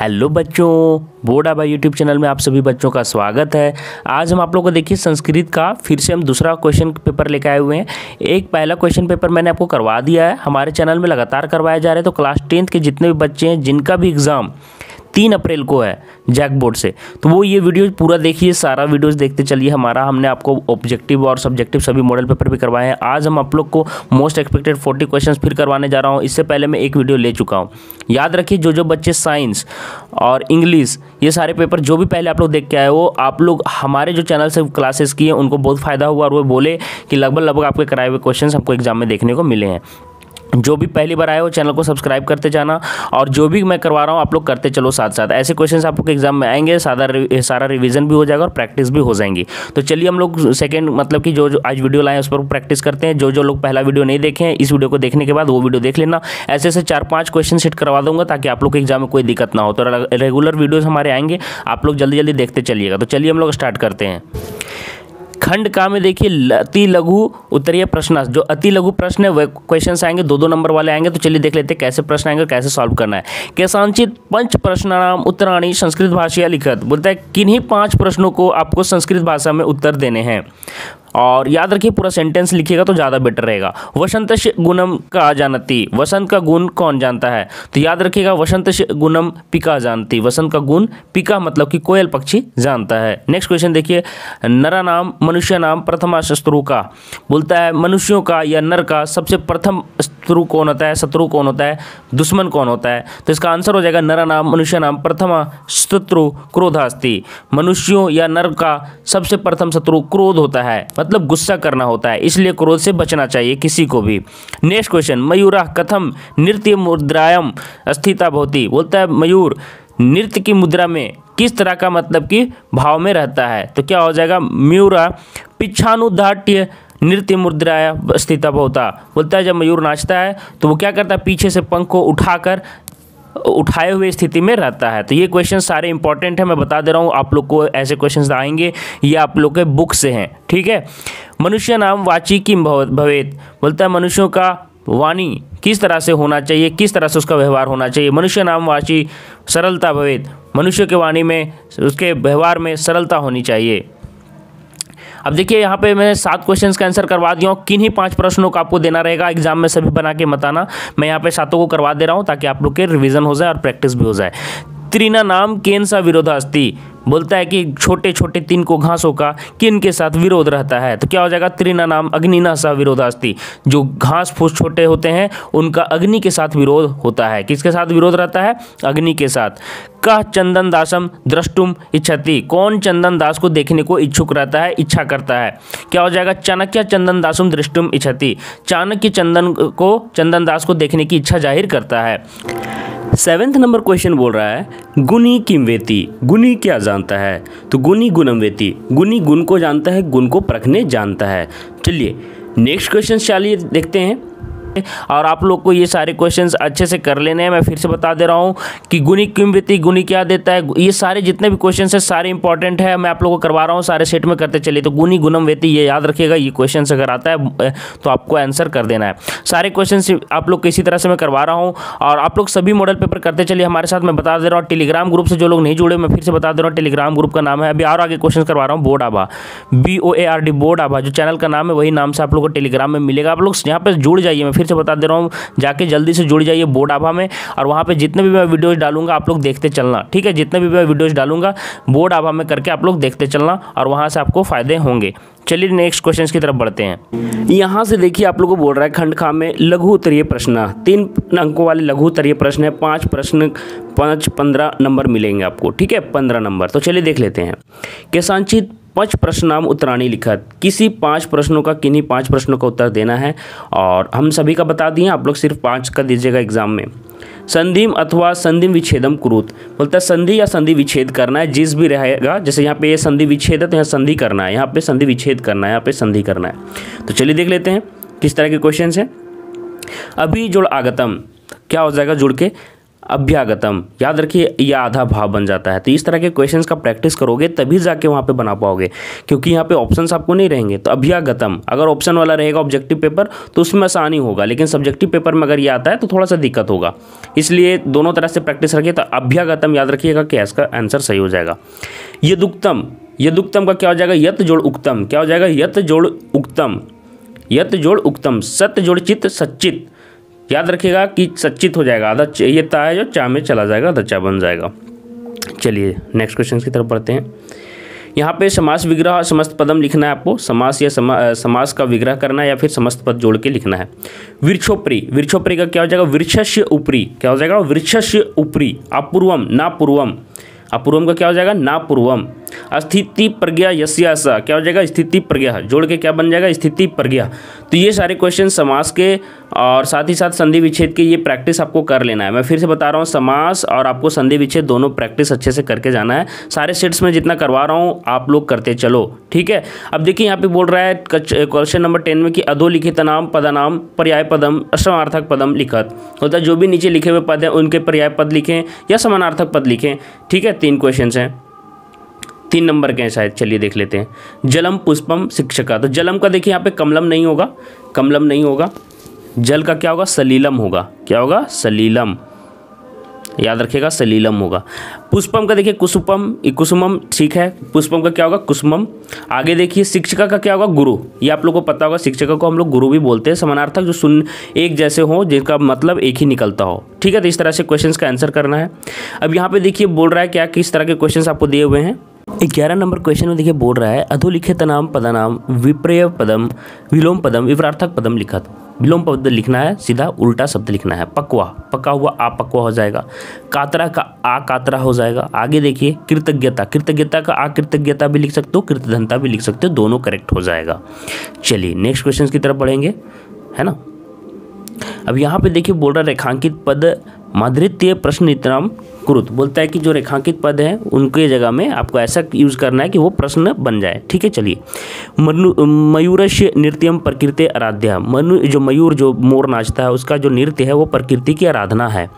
Hello बच्चों, board आभा YouTube channel में आप सभी बच्चों का स्वागत है। आज हम आप लोगों को देखिए संस्कृत का फिर से हम दूसरा क्वेश्चन पेपर लेकर आए हुए हैं। एक पहला क्वेश्चन पेपर मैंने आपको करवा दिया है, हमारे चैनल में लगातार करवाए जा रहे हैं। तो क्लास 10th के जितने भी बच्चे हैं जिनका भी एग्ज़ाम 3 अप्रैल को है जैक बोर्ड से, तो वो ये वीडियो पूरा देखिए, सारा वीडियोस देखते चलिए। हमने आपको ऑब्जेक्टिव और सब्जेक्टिव सभी मॉडल पेपर भी करवाए हैं। आज हम आप लोग को मोस्ट एक्सपेक्टेड 40 क्वेश्चंस फिर करवाने जा रहा हूँ। इससे पहले मैं एक वीडियो ले चुका हूँ। याद रखिए, जो बच्चे साइंस और इंग्लिश ये सारे पेपर जो भी पहले आप लोग देख के आए हो, आप लोग हमारे जो चैनल से क्लासेस किए उनको बहुत फ़ायदा हुआ और वो बोले कि लगभग आपके कराए हुए क्वेश्चन हमको एग्जाम में देखने को मिले हैं। जो भी पहली बार आए हो चैनल को सब्सक्राइब करते जाना, और जो भी मैं करवा रहा हूँ आप लोग करते चलो साथ साथ। ऐसे क्वेश्चंस आप लोग के एग्जाम में आएंगे, सारा रिवीजन भी हो जाएगा और प्रैक्टिस भी हो जाएंगी। तो चलिए हम लोग सेकंड मतलब कि जो आज वीडियो लाए हैं उस पर प्रैक्टिस करते हैं। जो लोग पहला वीडियो नहीं देखे हैं, इस वीडियो को देखने के बाद वो वीडियो देख लेना। ऐसे 4-5 क्वेश्चन सेट करवा दूंगा ताकि आप लोग के एग्जाम में कोई दिक्कत ना हो। तो रेगुलर वीडियोज़ हमारे आएंगे, आप लोग जल्दी देखते चलिएगा। तो चलिए हम लोग स्टार्ट करते हैं। खंड का में देखिए अति लघु उत्तरीय प्रश्न, जो अति लघु प्रश्न है वह क्वेश्चन आएंगे, 2-2 नंबर वाले आएंगे। तो चलिए देख लेते हैं कैसे प्रश्न आएंगे और कैसे सॉल्व करना है। केषांचित पंच प्रश्नानाम उत्तराणि संस्कृत भाषया लिखत, बोलता है किन्हीं 5 प्रश्नों को आपको संस्कृत भाषा में उत्तर देने हैं। और याद रखिए पूरा सेंटेंस लिखिएगा तो ज़्यादा बेटर रहेगा। वसंतस्य गुणम का जानती, वसंत का गुण कौन जानता है? तो याद रखिएगा वसंतस्य गुणम पिका जानती, वसंत का गुण पिका मतलब कि कोयल पक्षी जानता है। नेक्स्ट क्वेश्चन देखिए, नरा नाम मनुष्य नाम प्रथमा शत्रु का, बोलता है मनुष्यों का या नर का सबसे प्रथम शत्रु कौन होता है, शत्रु कौन होता है, दुश्मन कौन होता है? तो इसका आंसर हो जाएगा नरा नाम मनुष्य नाम प्रथमा शत्रु क्रोधास्ति। मनुष्यों या नर का सबसे प्रथम शत्रु क्रोध होता है, मतलब गुस्सा करना होता है, इसलिए क्रोध से बचना चाहिए किसी को भी। नेक्स्ट क्वेश्चन, मयूरा कथम नृत्य मुद्रायाम स्थिता भवति, बोलता है मयूर नृत्य की मुद्रा में किस तरह का मतलब कि भाव में रहता है? तो क्या हो जाएगा, मयूरा पिछानुदाट्य नृत्य मुद्राया स्थिता भवता, बोलता है जब मयूर नाचता है तो वो क्या करता है, पीछे से पंख को उठाकर उठाए हुए स्थिति में रहता है। तो ये क्वेश्चन सारे इंपॉर्टेंट है, मैं बता दे रहा हूँ आप लोग को। ऐसे क्वेश्चंस आएंगे, ये आप लोग के बुक से हैं, ठीक है। मनुष्य नाम वाची किम भवेत, बोलता है मनुष्यों का वाणी किस तरह से होना चाहिए, किस तरह से उसका व्यवहार होना चाहिए। मनुष्य नाम वाची सरलता भवेत, मनुष्य के वाणी में उसके व्यवहार में सरलता होनी चाहिए। अब देखिए यहाँ पे मैंने 7 क्वेश्चंस का आंसर करवा दिया हूँ। किन्हीं 5 प्रश्नों का आपको देना रहेगा एग्जाम में, सभी बना के मत आना। मैं यहाँ पे 7 को करवा दे रहा हूँ ताकि आप लोग के रिवीजन हो जाए और प्रैक्टिस भी हो जाए। त्रिना नाम केन सा विरोधास्ति, बोलता है कि छोटे छोटे 3 को घासों का किन के साथ विरोध रहता है? तो क्या हो जाएगा, त्रिना नाम अग्निना सा विरोधास्ति, जो घास फूस छोटे होते हैं उनका अग्नि के साथ विरोध होता है। किसके साथ विरोध रहता है? अग्नि के साथ। कह चंदन दासम द्रष्टुम इच्छति, कौन चंदन दास को देखने को इच्छुक रहता है, इच्छा करता है? क्या हो जाएगा, चाणक्य चंदन दासम दृष्टुम इच्छति, चाणक्य चंदन दास को देखने की इच्छा जाहिर करता है। 7th नंबर क्वेश्चन बोल रहा है गुणी किम वेति, गुणी क्या जानता है? तो गुणी गुणम वेति, गुणी गुण को जानता है, गुण को परखने जानता है। चलिए नेक्स्ट क्वेश्चन चलिए देखते हैं, और आप लोग को ये सारे क्वेश्चंस अच्छे से कर लेने हैं। मैं फिर से बता दे रहा हूँ कि गुणी किम वेति, गुणी क्या देता है, ये सारे जितने भी क्वेश्चंस हैं सारे इंपॉर्टेंट है, मैं आप लोगों को करवा रहा हूँ, सारे सेट में करते चलिए। तो गुणी गुणम वेति ये याद रखिएगा, ये क्वेश्चन अगर आता है तो आपको आंसर कर देना है। सारे क्वेश्चन आप लोग किसी तरह से मैं करवा रहा हूँ, और आप लोग सभी मॉडल पेपर करते चलिए हमारे साथ। मैं बता दे रहा हूँ टेलीग्राम ग्रुप से जो लोग नहीं जुड़े, मैं फिर से बता दे रहा हूँ टेलीग्राम ग्रुप का नाम है, अभी और आगे क्वेश्चन करवा रहा हूँ, बोर्ड आभा, BOARD बोर्ड आभा, जो चैनल का नाम है वही नाम से आप लोग को टेलीग्राम में मिलेगा। आप लोग यहाँ पर जुड़ जाइए, मैं फिर से बता दे रहा हूँ, जाके जल्दी से जुड़ जाइए बोर्ड आभा में, और वहाँ पे जितने भी मैं वीडियोस डालूंगा आप लोग देखते चलना, ठीक है। जितने भी मैं वीडियोस डालूंगा बोर्ड आभा में करके आप लोग देखते चलना, और वहाँ से आपको फायदे होंगे। चलिए नेक्स्ट क्वेश्चन की तरफ बढ़ते हैं। यहाँ से देखिए आप लोगों को बोल रहा है खंड खा में लघु उत्तरीय प्रश्न, 3 अंकों वाले लघु उत्तरीय प्रश्न है। 5 प्रश्न 15 नंबर मिलेंगे आपको, ठीक है, 15 नंबर। तो चलिए देख लेते हैं। केषांचित 5 प्रश्न नाम उत्तराणी लिखत, किसी 5 प्रश्नों का किन्हीं 5 प्रश्नों का उत्तर देना है, और हम सभी का बता दिए, आप लोग सिर्फ 5 का दीजिएगा एग्जाम में। संधिम अथवा संधिम विच्छेदम कुरुत, बोलता है संधि या संधि विच्छेद करना है, जिस भी रहेगा, जैसे यहाँ पे ये संधि विच्छेद है तो यहाँ संधि करना है, यहाँ पे संधि विच्छेद करना है, यहाँ पे संधि करना है। तो चलिए देख लेते हैं किस तरह के क्वेश्चन हैं। अभी जुड़ आगतम क्या हो जाएगा, जुड़ के अभ्यागतम, याद रखिए यह आधा भाव बन जाता है। तो इस तरह के क्वेश्चंस का प्रैक्टिस करोगे तभी जाके वहाँ पे बना पाओगे, क्योंकि यहाँ पे ऑप्शंस आपको नहीं रहेंगे। तो अभ्यागतम अगर ऑप्शन वाला रहेगा ऑब्जेक्टिव पेपर तो उसमें आसानी होगा, लेकिन सब्जेक्टिव पेपर में अगर ये आता है तो थोड़ा सा दिक्कत होगा, इसलिए दोनों तरह से प्रैक्टिस रखिए। तो अभ्यागतम याद रखिएगा कि इसका आंसर सही हो जाएगा। यदुक्तम, यदुक्तम का क्या हो जाएगा? यत जोड़ उक्तम, क्या हो जाएगा? यत जोड़ उक्तम, यत जोड़ उक्तम, सत्य जोड़ चित्त सच्चित, याद रखिएगा कि सच्चित हो जाएगा, आधा ये ता है जो चा में चला जाएगा, आधा चा बन जाएगा। चलिए नेक्स्ट क्वेश्चन की तरफ बढ़ते हैं। यहाँ पे समास विग्रह समस्त पदम लिखना है आपको, समास या समास का विग्रह करना है या फिर समस्त पद जोड़ के लिखना है। वृक्षोपरि, वृक्षोपरि का क्या हो जाएगा? वृक्षस्य उपरि, क्या हो जाएगा? वृक्षस्य उपरि। अपूर्वम, ना पूर्वम, अपूर्वम का क्या हो जाएगा? ना पूर्वम। स्थिति प्रज्ञा यस्या सा, क्या हो जाएगा? स्थिति प्रज्ञा, जोड़ के क्या बन जाएगा? स्थिति प्रज्ञा। तो ये सारे क्वेश्चन समास के और साथ ही साथ संधि विच्छेद के, ये प्रैक्टिस आपको कर लेना है। मैं फिर से बता रहा हूँ, समास और आपको संधि विच्छेद दोनों प्रैक्टिस अच्छे से करके जाना है। सारे सेट्स में जितना करवा रहा हूँ आप लोग करते चलो, ठीक है। अब देखिए यहाँ पे बोल रहा है क्वेश्चन नंबर 10 में कि अधोलिखित नाम पदनाम पर्याय पदम असमार्थक पदम लिखत, होता है जो भी नीचे लिखे हुए पद हैं उनके पर्याय पद लिखें या समानार्थक पद लिखें, ठीक है। 3 क्वेश्चन हैं, 3 नंबर के हैं शायद, चलिए देख लेते हैं। जलम पुष्पम शिक्षका, तो जलम का देखिए यहाँ पे कमलम नहीं होगा, कमलम नहीं होगा। जल का क्या होगा? सलीलम होगा, क्या होगा? सलीलम, याद रखिएगा सलीलम होगा। पुष्पम का देखिए कुसुपम, कुसुमम, ठीक है। पुष्पम का क्या होगा? कुसुमम। आगे देखिए शिक्षिका का क्या होगा? गुरु, ये आप लोग को पता होगा, शिक्षिका को हम लोग गुरु भी बोलते हैं। समानार्थक जो सुन एक जैसे हो, जिनका मतलब एक ही निकलता हो, ठीक है। तो इस तरह से क्वेश्चन का आंसर करना है। अब यहाँ पे देखिए बोल रहा है क्या, किस तरह के क्वेश्चन आपको दिए हुए हैं। 11 नंबर क्वेश्चन में देखिए बोल रहा है अधोलिखित नाम पदनाम विपर्य पदम विलोम पदम विपरार्थक पदम लिखत। विलोम पद लिखना है, सीधा उल्टा शब्द लिखना है। पकवा, पका हुआ आ पकवा हो जाएगा। कातरा का आ कातरा हो जाएगा। आगे देखिए कृतज्ञता, कृतज्ञता का आ कृतज्ञता भी लिख सकते हो, कृतधनता भी लिख सकते हो, दोनों करेक्ट हो जाएगा। चलिए नेक्स्ट क्वेश्चन की तरफ बढ़ेंगे, है ना। अब यहाँ पे देखिए बोल रहा है रेखांकित पद माधुर्य प्रश्न इतराम कुरुत, बोलता है कि जो रेखांकित पद हैं उनके जगह में आपको ऐसा यूज़ करना है कि वो प्रश्न बन जाए, ठीक है। चलिए मयूरस्य नृत्यम प्रकृति आराध्या, जो मयूर जो मोर नाचता है उसका जो नृत्य है वो प्रकृति की आराधना है।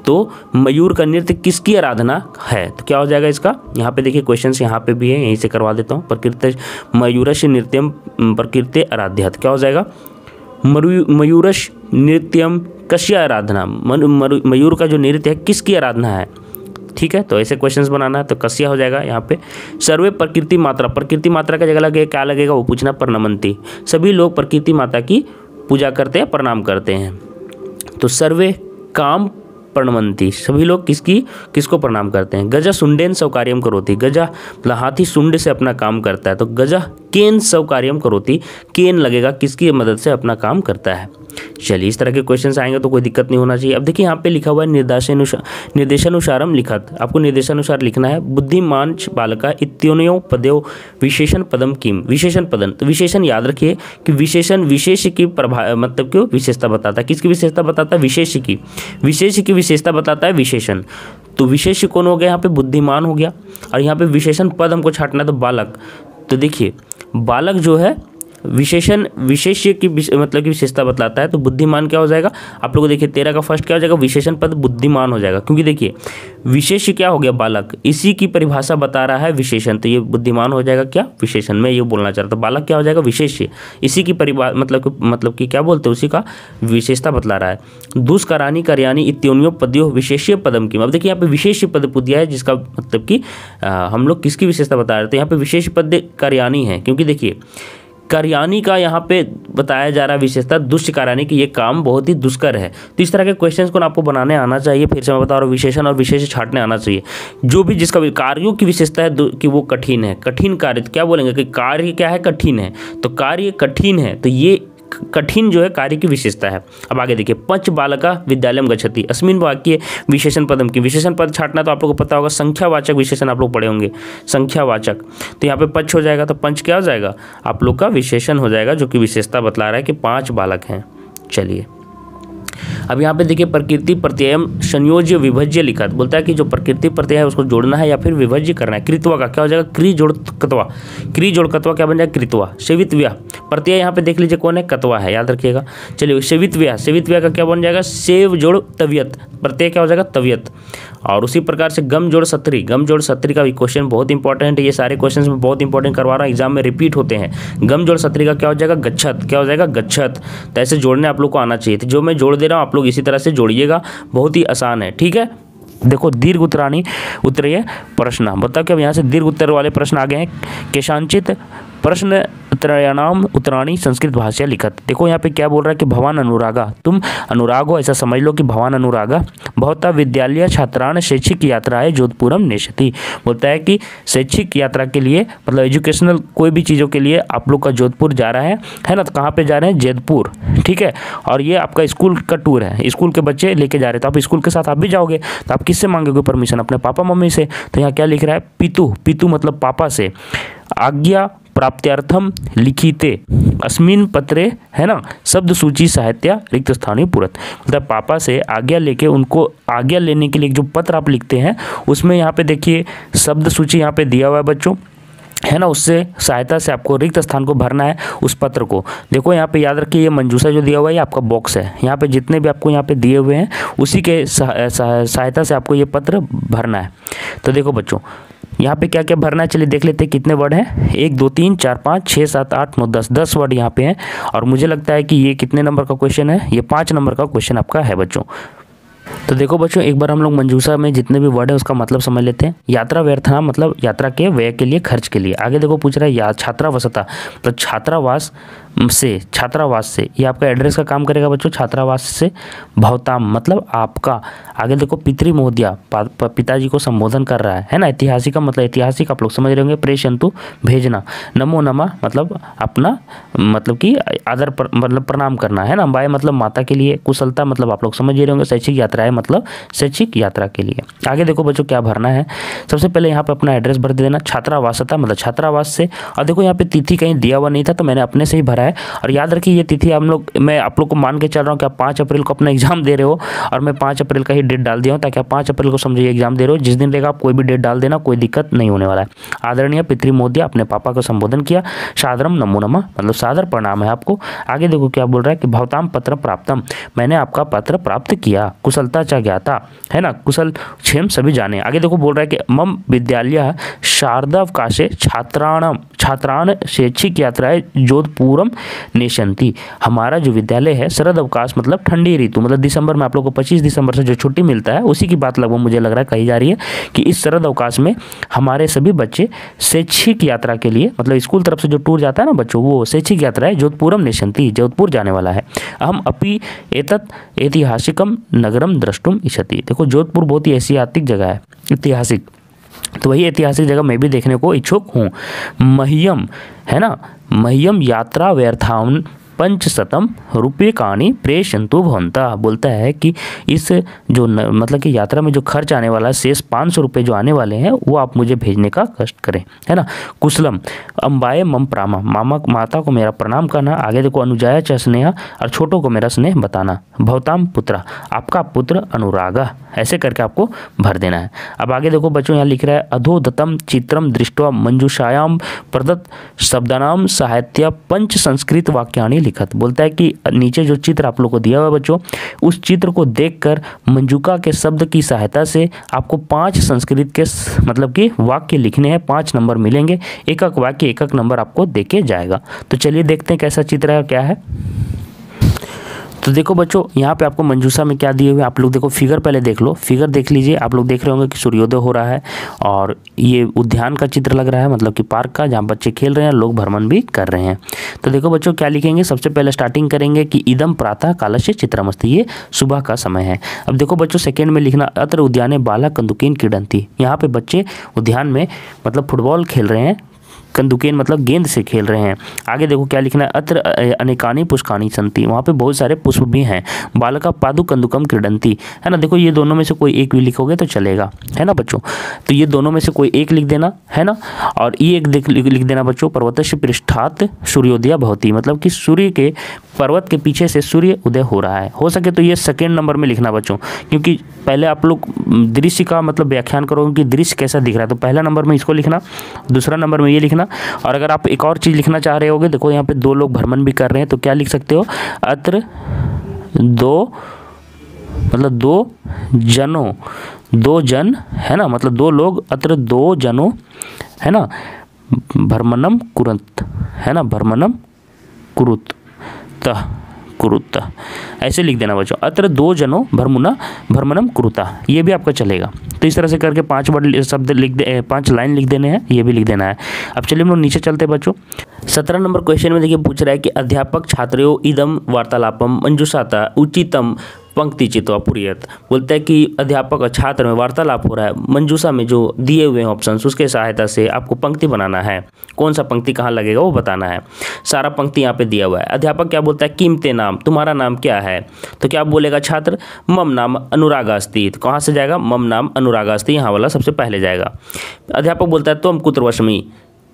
तो मयूर का नृत्य किसकी आराधना है? तो क्या हो जाएगा इसका? यहाँ पे देखिए क्वेश्चन यहाँ पे भी है, यहीं से करवा देता हूँ। प्रकृति मयूरस्य नृत्यम प्रकृति आराध्या, तो क्या हो जाएगा? मयूरश नृत्यम कस्य आराधना, मयूर का जो नृत्य है किसकी आराधना है, ठीक है। तो ऐसे क्वेश्चंस बनाना है, तो कस्य हो जाएगा यहाँ पे। सर्वे प्रकृति मात्रा, प्रकृति मात्रा का जगह लगेगा क्या लगेगा? वो पूछना प्रणमंती, सभी लोग प्रकृति माता की पूजा करते हैं, प्रणाम करते हैं। तो सर्वे काम प्रणमंती, सभी लोग किसको प्रणाम करते हैं। गजा सुंडेन सौकार्यम करोति, गजा मतलब हाथी सुंड से अपना काम करता है। तो गजा केन सौकार्यम करोति, केन लगेगा किसकी मदद से अपना काम करता है। चलिए इस तरह के क्वेश्चंस आएंगे तो कोई दिक्कत नहीं होना चाहिए। अब देखिए यहाँ पे लिखा हुआ है निर्देशानुसारम लिखत, आपको निर्देशानुसार लिखना है। बुद्धिमान बालका इत्योनयो पदयो विशेषण पदम किम, विशेषण पदम, तो विशेषण याद रखिए कि विशेषण विशेष की मतलब क्यों विशेषता बताता है, किसकी विशेषता बताता है? विशेष की, विशेष की विशेषता बताता है विशेषण। तो विशेष कौन हो गया? यहाँ पे बुद्धिमान हो गया, और यहाँ पे विशेषण पद हमको छाटना है तो बालक। तो देखिए बालक जो है विशेषण विशेष्य की मतलब की विशेषता बतलाता है, तो बुद्धिमान क्या हो जाएगा? आप लोगों को देखिए 13 का फर्स्ट क्या हो जाएगा? विशेषण पद बुद्धिमान हो जाएगा, क्योंकि देखिए विशेष्य क्या हो गया? बालक, इसी की परिभाषा बता रहा है विशेषण, तो ये बुद्धिमान हो जाएगा क्या? विशेषण। मैं ये बोलना चाह रहा था, बालक क्या हो जाएगा? विशेष्य, इसी की परिभाषा मतलब कि क्या बोलते हैं, उसी का विशेषता बतला रहा है। दुष्करानी करयानी इत्योन्यो पद्यो विशेष्य पदम की, अब देखिए यहाँ पे विशेष पद दिया है जिसका मतलब कि हम लोग किसकी विशेषता बता रहे थे। यहाँ पे विशेष पद करयानी है, क्योंकि देखिए करयानी का यहाँ पे बताया जा रहा है विशेषता दुष्करानी की, ये काम बहुत ही दुष्कर है। तो इस तरह के क्वेश्चंस को आपको बनाने आना चाहिए। फिर से मैं बता रहा हूँ, विशेषण और विशेष छाटने आना चाहिए। जो भी जिसका कार्यों की विशेषता है कि वो कठिन है, कठिन कार्य, तो क्या बोलेंगे कि कार्य क्या है? कठिन है। तो कार्य कठिन है, तो ये कठिन जो है कार्य की विशेषता है। अब आगे देखिए पंच बालका विद्यालयम गच्छति, अस्मिन वाक्य विशेषण पदम की, विशेषण पद छाटना तो आप लोगों को पता होगा, संख्यावाचक विशेषण आप लोग पढ़े होंगे, संख्यावाचक। तो यहाँ पे पंच हो जाएगा, तो पंच क्या हो जाएगा? आप लोग का विशेषण हो जाएगा जो कि विशेषता बतला रहा है कि 5 बालक हैं। चलिए अब यहाँ पे देखिए प्रकृति प्रत्ययम संयोज्य विभज्य लिखा है। बोलता है कि जो प्रकृति प्रत्यय है उसको जोड़ना है या फिर विभज्य करना है। कृत्वा का क्या हो जाएगा, क्री जोड़ कत्वा, क्री जोड़ कत्वा क्या बन जाएगा, कृत्वा। सेवितव्या प्रत्यय यहाँ पे देख लीजिए कौन है, कत्वा है, याद रखिएगा। चलिए सेवितव्या, सेवितव्या का क्या बन जाएगा, सेव जोड़ तवियत, प्रत्यय क्या हो जाएगा, तवियत। और उसी प्रकार से गम जोड़ सत्री, गम जोड़ सत्री का भी क्वेश्चन बहुत इंपॉर्टेंट है। ये सारे क्वेश्चन में बहुत इंपॉर्टेंट करवा रहा हूँ, एग्जाम में रिपीट होते हैं। गम जोड़ सत्री का क्या हो जाएगा, गच्छत, क्या हो जाएगा, गच्छत। तो ऐसे जोड़ने आप लोग को आना चाहिए। तो जो मैं जोड़ दे रहा हूँ आप लोग इसी तरह से जोड़िएगा, बहुत ही आसान है, ठीक है। देखो दीर्घ उत्तराणी उत्तरीय प्रश्न, बताओ कि अब यहाँ से दीर्घ उत्तर वाले प्रश्न आ गए हैं। केशांचित प्रश्न त्रयाणाम उत्तराणी संस्कृत भाषा लिखत। देखो यहाँ पे क्या बोल रहा है कि भवान अनुरागा, तुम अनुराग हो, ऐसा समझ लो कि भवान अनुरागा भवता विद्यालय छात्रान शैक्षिक यात्राएं जोधपुरम नेशति। बोलता है कि शैक्षिक यात्रा के लिए मतलब एजुकेशनल कोई भी चीज़ों के लिए आप लोग का जोधपुर जा रहा है ना। तो कहाँ पे जा रहे हैं, जैतपुर, ठीक है। और ये आपका स्कूल का टूर है, स्कूल के बच्चे लेके जा रहे हैं। तो आप स्कूल के साथ आप भी जाओगे, तो आप किससे मांगोगे परमिशन, अपने पापा मम्मी से। तो यहाँ क्या लिख रहा है, पितु, पितु मतलब पापा से, आज्ञा प्राप्त्यर्थम लिखिते अस्मिन पत्रे, है ना, शब्द सूची साहित्य रिक्त स्थानीय पुरत। मतलब पापा से आज्ञा लेके, उनको आज्ञा लेने के लिए जो पत्र आप लिखते हैं उसमें यहाँ पे देखिए शब्द सूची यहाँ पे दिया हुआ है बच्चों, है ना। उससे सहायता से आपको रिक्त स्थान को भरना है उस पत्र को। देखो यहाँ पे याद रखिए, ये मंजूषा जो दिया हुआ है ये आपका बॉक्स है। यहाँ पे जितने भी आपको यहाँ पे दिए हुए हैं उसी के सहायता से आपको ये पत्र भरना है। तो देखो बच्चों यहाँ पे क्या क्या भरना है, चलिए देख लेते हैं कितने वर्ड हैं। 1 2 3 4 5 6 7 8 9 10 वर्ड यहाँ पे हैं। और मुझे लगता है कि ये कितने नंबर का क्वेश्चन है, ये 5 नंबर का क्वेश्चन आपका है बच्चों। तो देखो बच्चों एक बार हम लोग मंजूषा में जितने भी वर्ड है उसका मतलब समझ लेते हैं। यात्रा व्यर्थना मतलब यात्रा के व्यय के लिए, खर्च के लिए। आगे देखो पूछ रहा है छात्रावासता, तो छात्रावास से, छात्रावास से ये आपका एड्रेस का काम करेगा बच्चों। छात्रावास से भवताम मतलब आपका। आगे देखो पितृ महोदया, पिताजी को संबोधन कर रहा है ना। ऐतिहासिक का मतलब ऐतिहासिक आप लोग समझ रहे होंगे, प्रेषयन्तु भेजना। नमो नमः मतलब अपना मतलब कि आदर मतलब प्रणाम करना, है ना। बाय मतलब माता के लिए, कुशलता मतलब आप लोग समझ ही रहे होंगे, शैक्षिक यात्राएं मतलब शैक्षिक यात्रा के लिए। आगे देखो बच्चों क्या भरना है, सबसे पहले यहाँ पे अपना एड्रेस भर देना। छात्रावासता मतलब छात्रावास से। और देखो यहाँ पे तिथि कहीं दिया हुआ नहीं था तो मैंने अपने से ही भरा है। और याद रखिए ये तिथि मैं आप लोग को मान के चल रहा हूँ कि आप 5 अप्रैल को अपना एग्जाम दे रहे हो, और मैं 5 अप्रैल का ही डेट डाल दिया हूँ ताकि आप 5 अप्रैल को समझिए एग्जाम दे रहे हो। जिस दिन रहेगा आप कोई भी डेट डाल देना, कोई दिक्कत नहीं होने वाला है। आदरणीय पितृ महोदया, अपने पापा को संबोधन किया। सादरम नमो नमः मतलब सादर प्रणाम है आपको। आगे देखो क्या बोल रहा है कि भवताम पत्र प्राप्तम, मैंने आपका पत्र प्राप्त किया। कुशलता च ज्ञाता, है ना, कुशल क्षेम सभी जाने। आगे देखो बोल रहा है कि मम विद्यालय शारदावकाशे छात्रान शैक्षिक यात्राएं जोधपुरम नेशंती। हमारा जो विद्यालय है शरद अवकाश मतलब ठंडी ऋतु, मतलब दिसंबर में आप लोग को 25 दिसंबर से जो छुट्टी मिलता है उसी की बात लगभग मुझे लग रहा है कही जा रही है कि इस शरद अवकाश में हमारे सभी बच्चे शैक्षिक यात्रा के लिए, मतलब स्कूल तरफ से जो टूर जाता है ना बच्चों, वो शैक्षिक यात्रा है जोधपुरम नेशंती, जोधपुर जाने वाला है। हम अपि एतत् ऐतिहासिकम नगरम द्रष्टुम इच्छति। देखो जोधपुर बहुत ही ऐतिहासिक जगह है, ऐतिहासिक, तो वही ऐतिहासिक जगह मैं भी देखने को इच्छुक हूँ। मह्यम, है ना, मह्यम यात्रा व्यर्थान 500 रूप्यकाणि प्रेषयन्तु भवन्तः। बोलता है कि इस जो मतलब कि यात्रा में जो खर्च आने वाला है शेष 500 रुपये जो आने वाले हैं वो आप मुझे भेजने का कष्ट करें, है ना। कुशलम अम्बाए मम प्रामा, माता को मेरा प्रणाम करना। आगे देखो अनुजाया च स्नेहा, और छोटों को मेरा स्नेह बताना। भवताम पुत्र, आपका पुत्र अनुरागा, ऐसे करके आपको भर देना है। अब आगे देखो बच्चों यहाँ लिख रहा है अधोदतम चित्रम दृष्ट्वा मंजूषायाम प्रदत्त शब्दानाम साहित्य 5 संस्कृत वाक्यानि लिखत। बोलता है कि नीचे जो चित्र आप लोग को दिया हुआ है बच्चों, उस चित्र को देखकर मंजूका के शब्द की सहायता से आपको 5 संस्कृत के मतलब कि वाक्य लिखने हैं। 5 नंबर मिलेंगे, एक एक वाक्य एक एक नंबर आपको देके जाएगा। तो चलिए देखते हैं कैसा चित्र है, क्या है। तो देखो बच्चों यहाँ पे आपको मंजूषा में क्या दिए हुए, आप लोग देखो फिगर पहले देख लो, फिगर देख लीजिए। आप लोग देख रहे होंगे कि सूर्योदय हो रहा है और ये उद्यान का चित्र लग रहा है, मतलब कि पार्क का, जहाँ बच्चे खेल रहे हैं, लोग भ्रमण भी कर रहे हैं। तो देखो बच्चों क्या लिखेंगे, सबसे पहले स्टार्टिंग करेंगे कि इदम प्रातः कालस्य चित्रमस्ति, ये सुबह का समय है। अब देखो बच्चों सेकेंड में लिखना अत्र उद्याने बालक कंदुकेन क्रीडन्ति, यहाँ पे बच्चे उद्यान में मतलब फुटबॉल खेल रहे हैं, कंदुकेन मतलब गेंद से खेल रहे हैं। आगे देखो क्या लिखना है, अत्र अनेकानि पुष्पाणि सन्ति, वहाँ पे बहुत सारे पुष्प भी हैं। बालका पादु कंदुकम क्रीडन्ति, है ना। देखो ये दोनों में से कोई एक भी लिखोगे तो चलेगा, है ना बच्चों। तो ये दोनों में से कोई एक लिख देना, है ना। और ये एक लिख देना बच्चों, पर्वतस्य पृष्ठात् सूर्योदय भवति, मतलब कि सूर्य के पर्वत के पीछे से सूर्य उदय हो रहा है। हो सके तो ये सेकेंड नंबर में लिखना बच्चों, क्योंकि पहले आप लोग दृश्य का मतलब व्याख्यान करोगे कि दृश्य कैसा दिख रहा है, तो पहला नंबर में इसको लिखना, दूसरा नंबर में ये लिखना। और अगर आप एक और चीज़ लिखना चाह रहे होगे, देखो यहाँ पे दो लोग भ्रमण भी कर रहे हैं, तो क्या लिख सकते हो, अत्र दो मतलब दो जन, है ना, मतलब दो लोग, अत्र दो जनों, है ना, भ्रमणम कुरुत, है ना, भ्रमणम कुरुत, ऐसे लिख देना बच्चों, अत्र दो जनों भ्रमणम कुरुता, ये भी आपका चलेगा। तो इस तरह से करके 5 वर्ड शब्द 5 लाइन लिख देने हैं, ये भी लिख देना है। अब चलिए हम लोग नीचे चलते हैं बच्चों। 17 नंबर क्वेश्चन में देखिए पूछ रहा है कि अध्यापक छात्रों इदम वार्तालापम मंजूषाता उचितम पंक्ति चित्वा पूरयत, बोलता है कि अध्यापक और छात्र में वार्तालाप हो रहा है, मंजूषा में जो दिए हुए हैं ऑप्शंस उसके सहायता से आपको पंक्ति बनाना है। कौन सा पंक्ति कहाँ लगेगा वो बताना है। सारा पंक्ति यहाँ पे दिया हुआ है। अध्यापक क्या बोलता है, कीमते नाम, तुम्हारा नाम क्या है, तो क्या बोलेगा छात्र, मम नाम अनुरागास्ति, तो कहाँ से जाएगा, मम नाम अनुरागास्ति, यहाँ वाला सबसे पहले जाएगा। अध्यापक बोलता है तुम कुत्र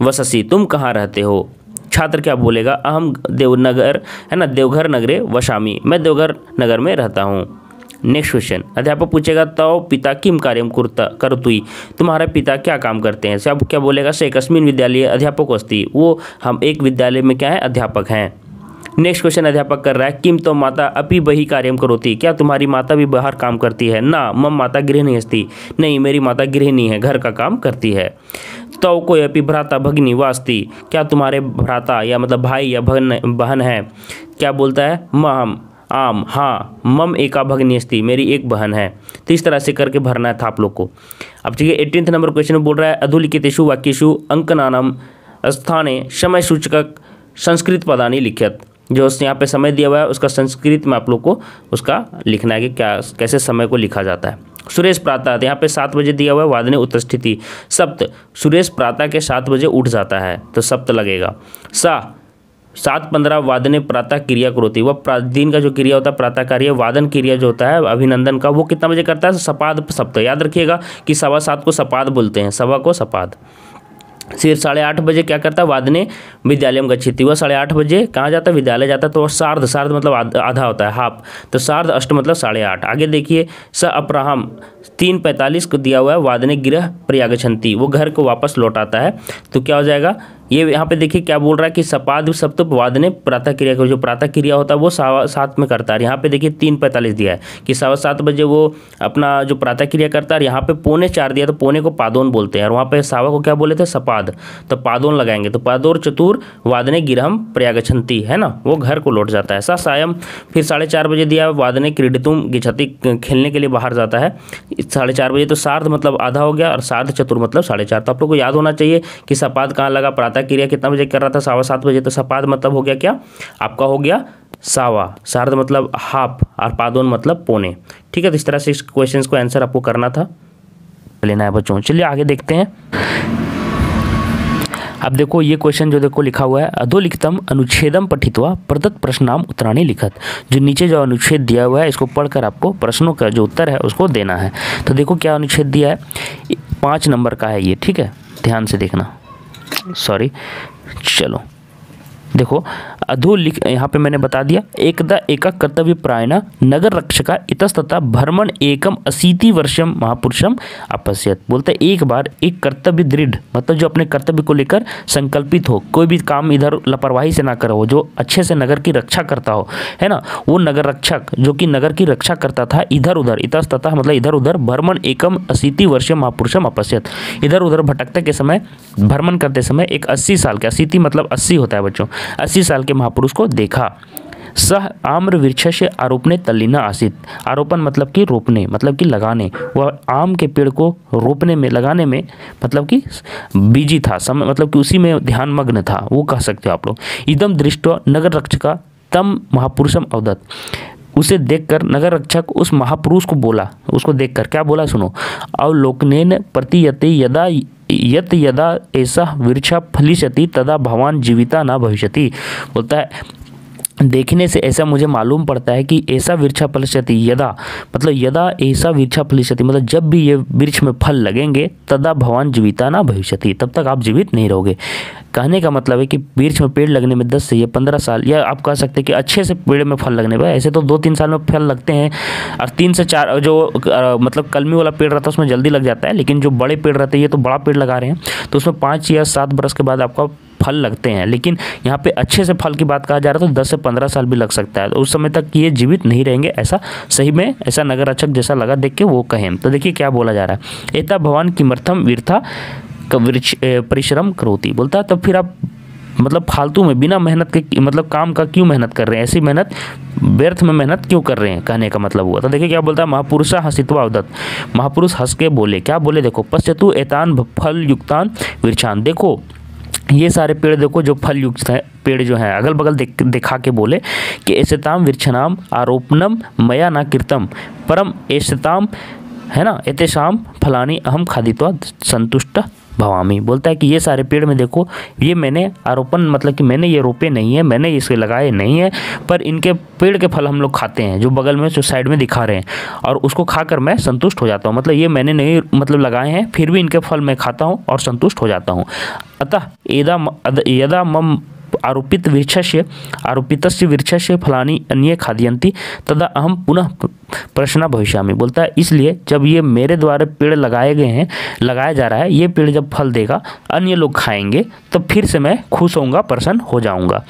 वससी, तुम कहाँ रहते हो, छात्र क्या बोलेगा, अहम देवनगर, है ना, देवघर नगरे वसामी, मैं देवघर नगर में रहता हूँ। नेक्स्ट क्वेश्चन, अध्यापक पूछेगा तव पिता किम कार्यम करतुई, तुम्हारे पिता क्या काम करते हैं, सब क्या बोलेगा, से एकस्मिन विद्यालय अध्यापक अस्ति, वो हम एक विद्यालय में क्या है, अध्यापक हैं। नेक्स्ट क्वेश्चन अध्यापक कर रहा है, किम तो माता अपि बही कार्यम करोति, क्या तुम्हारी माता भी बाहर काम करती है, ना मम माता गृहिणी अस्ति, नहीं मेरी माता गृहिणी है, घर का काम करती है। तो कोई अपि भ्राता भगिनी वास्ति, क्या तुम्हारे भ्राता या मतलब भाई या बहन है, क्या बोलता है, मम आम, हाँ मम एका भगिनी अस्ति, मेरी एक बहन है। तो इस तरह से करके भरना था आप लोग को। अब चलिए 18 नंबर क्वेश्चन में बोल रहा है, अधोलिखितेषु वाक्येषु अंकनानाम स्थाने समय सूचक संस्कृत पदानि लिख्यत, जो यहाँ पे समय दिया हुआ है उसका संस्कृत में आप लोग को उसका लिखना है कि क्या कैसे समय को लिखा जाता है। सुरेश प्रातः, यहाँ पे 7 बजे दिया हुआ है, वादने उत्तिष्ठति, सप्त, सुरेश प्रातः के 7 बजे उठ जाता है तो सप्त लगेगा। 7:15 वादने प्रातः क्रिया करोति, वह दिन का जो क्रिया होता है प्रातः कार्य, वादन क्रिया जो होता है अभिनंदन का, वो कितना बजे करता है, सपाद सप्त, याद रखिएगा कि 7:15 को सपाद बोलते हैं, सवा को सपाद। फिर 8:30 बजे क्या करता है, वादने विद्यालयम गच्छति, वह 8:30 बजे कहाँ जाता है, विद्यालय जाता है, तो सार्ध मतलब आधा होता है, हाफ, तो सार्ध अष्ट मतलब 8:30। आगे देखिए स अपराहम 3:45 को दिया हुआ है, वादने गृह प्रयागच्छन्ति, वो घर को वापस लौट आता है, तो क्या हो जाएगा, ये यहाँ पे देखिए क्या बोल रहा है कि सपाद सप्त वादने प्रातः क्रिया को, जो प्रातः क्रिया होता है वो 7:15 में करता है। यहाँ पे देखिए 3:45 दिया है कि 7:15 बजे वो अपना जो प्रातः क्रिया करता है, यहाँ पे 3:45 दिया तो पौने को पादोन बोलते हैं, और वहाँ पे सावा को क्या बोले थे, सपाद, तो पादोन लगाएंगे, तो पादोर चतुर वादने गिरहम प्रयागच्छन्ति, है ना, वो घर को लौट जाता है। सायं फिर 4:30 बजे दिया वादने क्रीडितुम गिच्छति, खेलने के लिए बाहर जाता है 4:30 बजे, तो सार्ध मतलब आधा हो गया और सार्ध चतुर मतलब 4:30। तो आप लोग को याद होना चाहिए कि सपाद कहाँ लगा, प्रातः क्रिया कितना बजे कर रहा था, 7:15 बजे, तो सपाद मतलब हो गया क्या आपका, हो गया सावा, सार्ध मतलब हाफ और पादोन मतलब पौने। ठीक है, तो इस तरह से इस क्वेश्चन को आंसर आपको करना था, लेना है बच्चों। चलिए आगे देखते हैं। अब देखो ये क्वेश्चन जो देखो लिखा हुआ है, अधोलिखितम अनुच्छेदम पठित्वा प्रदत्त प्रश्नाम उत्तराणि लिखत, जो नीचे जो अनुच्छेद दिया हुआ है इसको पढ़कर आपको प्रश्नों का जो उत्तर है उसको देना है। तो देखो क्या अनुच्छेद दिया है, 5 नंबर का है ये, ठीक है, ध्यान से देखना, सॉरी, चलो देखो अधोलिख, यहाँ पे मैंने बता दिया, एकदा एका कर्तव्य प्रायणा नगर रक्षका इतस्ततः भ्रमण एकम 80 वर्षम महापुरुषम अपश्यत, बोलते हैं एक बार एक कर्तव्य दृढ़, मतलब जो अपने कर्तव्य को लेकर संकल्पित हो, कोई भी काम इधर लापरवाही से ना करो, जो अच्छे से नगर की रक्षा करता हो, है ना, वो नगर रक्षक जो कि नगर की रक्षा करता था, इधर उधर, इतस्ततः मतलब इधर उधर, भ्रमण एकम 80 वर्षम महापुरुषम अपश्यत, इधर उधर भटकते के समय, भ्रमण करते समय एक 80 साल के, 80 मतलब 80 होता है बच्चों, 80 साल के महापुरुष को देखा। सह आम्र वृक्ष से आरोपने तल्लीना आसित, आरोपण मतलब कि रोपने, मतलब कि लगाने, वह आम के पेड़ को रोपने में, लगाने में मतलब कि बिजी था, समय मतलब कि उसी में ध्यान मग्न था, वो कह सकते हो आप लोग। इदम दृष्टो नगर रक्षका तम महापुरुषम अवदत, उसे देखकर नगर रक्षक उस महापुरुष को बोला, उसको देखकर क्या बोला सुनो, अवलोकनेन प्रतीयते यदा यत यदा ऐसा वृक्षा फलिष्यति तदा भवान जीविता न भविष्यति। बोलता है देखने से ऐसा मुझे मालूम पड़ता है कि ऐसा वृक्षा फलिष्यति, यदा मतलब यदा ऐसा वृक्षा फलिष्यति मतलब जब भी ये वृक्ष में फल लगेंगे, तदा भवान जीविता ना भविष्यति, तब तक आप जीवित नहीं रहोगे। कहने का मतलब है कि वृक्ष में पेड़ लगने में 10 से या 15 साल, या आप कह सकते हैं कि अच्छे से पेड़ में फल लगने पर, ऐसे तो 2-3 साल में फल लगते हैं, और 3 से 4 जो मतलब कलमी वाला पेड़ रहता है उसमें जल्दी लग जाता है, लेकिन जो बड़े पेड़ रहते हैं, ये तो बड़ा पेड़ लगा रहे हैं तो उसमें 5 या 7 बरस के बाद आपका फल लगते हैं। लेकिन यहाँ पे अच्छे से फल की बात कहा जा रहा है तो 10 से 15 साल भी लग सकता है, तो उस समय तक ये जीवित नहीं रहेंगे, ऐसा सही में ऐसा नगर रक्षक जैसा लगा देख के वो कहें। तो देखिए क्या बोला जा रहा है, एता भवान किमर्थम वृथा परिश्रम करोति। बोलता है तब फिर आप मतलब फालतू में बिना मेहनत के मतलब काम का क्यों मेहनत कर रहे हैं, ऐसी मेहनत व्यर्थ में मेहनत क्यों कर रहे हैं, कहने का मतलब हुआ। तो देखिए क्या बोलता है, महापुरुषा हसित्वा उदत, महापुरुष हंस के बोले, क्या बोले देखो, पश्यतु एतान फल युक्तान वृक्षान, देखो ये सारे पेड़ देखो जो फल युक्त है पेड़ जो हैं, अगल बगल दिखा के बोले कि एसताम वृक्षनाम आरोपणम मया ना कृतम परम एसताम, है ना, एतेषाम फलानी अहम खादित्वा संतुष्ट भवामी। बोलता है कि ये सारे पेड़ में देखो, ये मैंने आरोपण मतलब कि मैंने ये रोपे नहीं है, मैंने इसे लगाए नहीं है, पर इनके पेड़ के फल हम लोग खाते हैं, जो बगल में जो साइड में दिखा रहे हैं, और उसको खाकर मैं संतुष्ट हो जाता हूँ। मतलब ये मैंने नहीं मतलब लगाए हैं, फिर भी इनके फल मैं खाता हूँ और संतुष्ट हो जाता हूँ। अतः यदा मम आरोपितस्य वृक्षस्य फलानि अन्ये खाद्यन्ति तदा अहम पुनः प्रश्न भविष्यामि। बोलता है इसलिए जब ये मेरे द्वारा पेड़ लगाए गए हैं, लगाया जा रहा है, ये पेड़ जब फल देगा अन्य लोग खाएंगे तब फिर से मैं खुश होऊंगा, प्रसन्न हो जाऊंगा।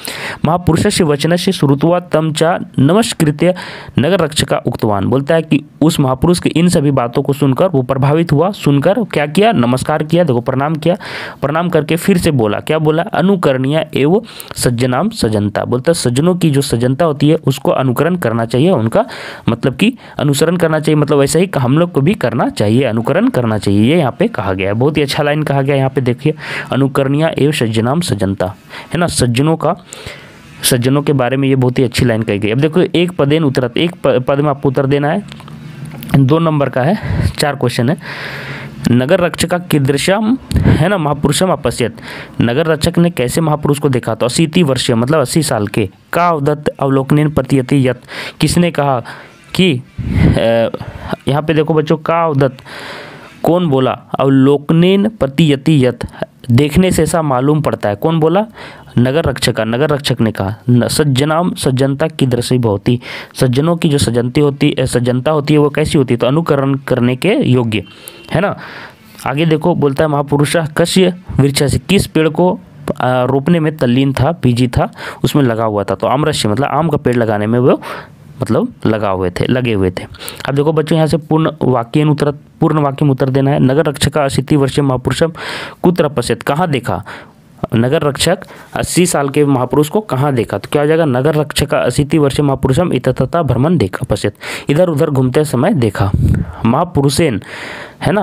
महापुरुषस्य वचनस्य श्रुत्वा तम च नमस्कृत्य नगर रक्षका उक्तवान। बोलता है कि उस महापुरुष की इन सभी बातों को सुनकर वो प्रभावित हुआ, सुनकर क्या किया, नमस्कार किया, देखो प्रणाम किया, प्रणाम करके फिर से बोला, क्या बोला, अनुकरणीय एवं सज्जनाम सजनता। बोलता है सज्जनों की जो सज्जनता होती है उसको अनुकरण करना चाहिए, उनका मतलब कि अनुसरण करना चाहिए, मतलब वैसा ही हम लोग को भी करना चाहिए, अनुकरण करना चाहिए, ये यहाँ पे कहा गया है। बहुत ही अच्छा लाइन कहा गया है यहाँ पे, देखिए अनुकरणीय एवं सज्जनाम सजनता, है ना, सज्जनों के बारे में ये बहुत ही अच्छी लाइन कही गई। अब देखो एक पदेन उत्तरत, एक पद में आपको उत्तर देना है, 2 नंबर का है, 4 क्वेश्चन है। नगर रक्षक कीदृशम, है ना, महापुरुषम अपश्यत, नगर रक्षक ने कैसे महापुरुष को देखा, तो 80 वर्षीय मतलब 80 साल के, का अवदत्त अवलोकनेन प्रतियति यत, किसने कहा कि यहाँ पे देखो बच्चों, का अवदत्त कौन बोला, अवलोकनेन प्रतियति यत, देखने से ऐसा मालूम पड़ता है, कौन बोला, नगर रक्षक ने कहा। सज्जनाम सज्जनता की दृष्टि भवती, सज्जनों की जो सज्जनता होती है वो कैसी होती है, तो अनुकरण करने के योग्य, है ना। आगे देखो बोलता है महापुरुष कस्य वृक्षस्य, किस पेड़ को रोपने में तल्लीन था, बीजी था, उसमें लगा हुआ था, तो आमरस्य मतलब आम का पेड़ लगाने में वो मतलब लगे हुए थे। अब देखो बच्चों यहाँ से पूर्ण वाक्य में उत्तर देना है। नगर रक्षक 80 वर्षीय महापुरुषम कुत्र पश्यत, कहाँ देखा, नगर रक्षक 80 साल के महापुरुष को कहाँ देखा, तो क्या हो जाएगा, नगर रक्षक 80 वर्षीय महापुरुषम इतस्ततः भ्रमण देखा, पश्यत इधर उधर घूमते समय देखा। महापुरुषेन, है ना,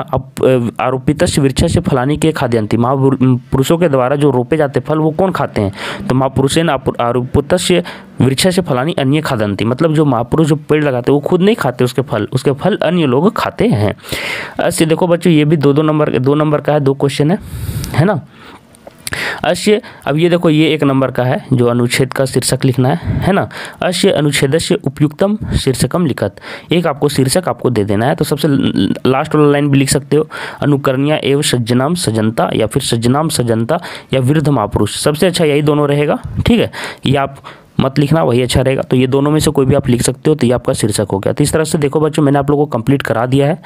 आरोपितस्य वृक्षस्य फलानि के खाद्यन्ति, महापुरुषों के द्वारा जो रोपे जाते फल वो कौन खाते हैं, तो महापुरुषेन आरोपितस्य वृक्षस्य फलानि अन्य खादन्ति, मतलब जो महापुरुष जो पेड़ लगाते हैं वो खुद नहीं खाते उसके फल अन्य लोग खाते हैं। ऐसे देखो बच्चों ये भी 2 नंबर का है, 2 क्वेश्चन है ना। अश्य, अब ये देखो ये 1 नंबर का है, जो अनुच्छेद का शीर्षक लिखना है ना। अश्य अनुच्छेदस्य उपयुक्तम शीर्षकम लिखत, एक आपको शीर्षक आपको दे देना है, तो सबसे लास्ट वाला लाइन भी लिख सकते हो, अनुकरणीय एवं सज्जनाम सजनता, या फिर सज्जनाम सजनता, या वृद्ध महापुरुष, सबसे अच्छा यही दोनों रहेगा, ठीक है, ये आप मत लिखना, वही अच्छा रहेगा। तो ये दोनों में से कोई भी आप लिख सकते हो, तो ये आपका शीर्षक हो गया। तो इस तरह से देखो बच्चों मैंने आप लोगों को कंप्लीट करा दिया है।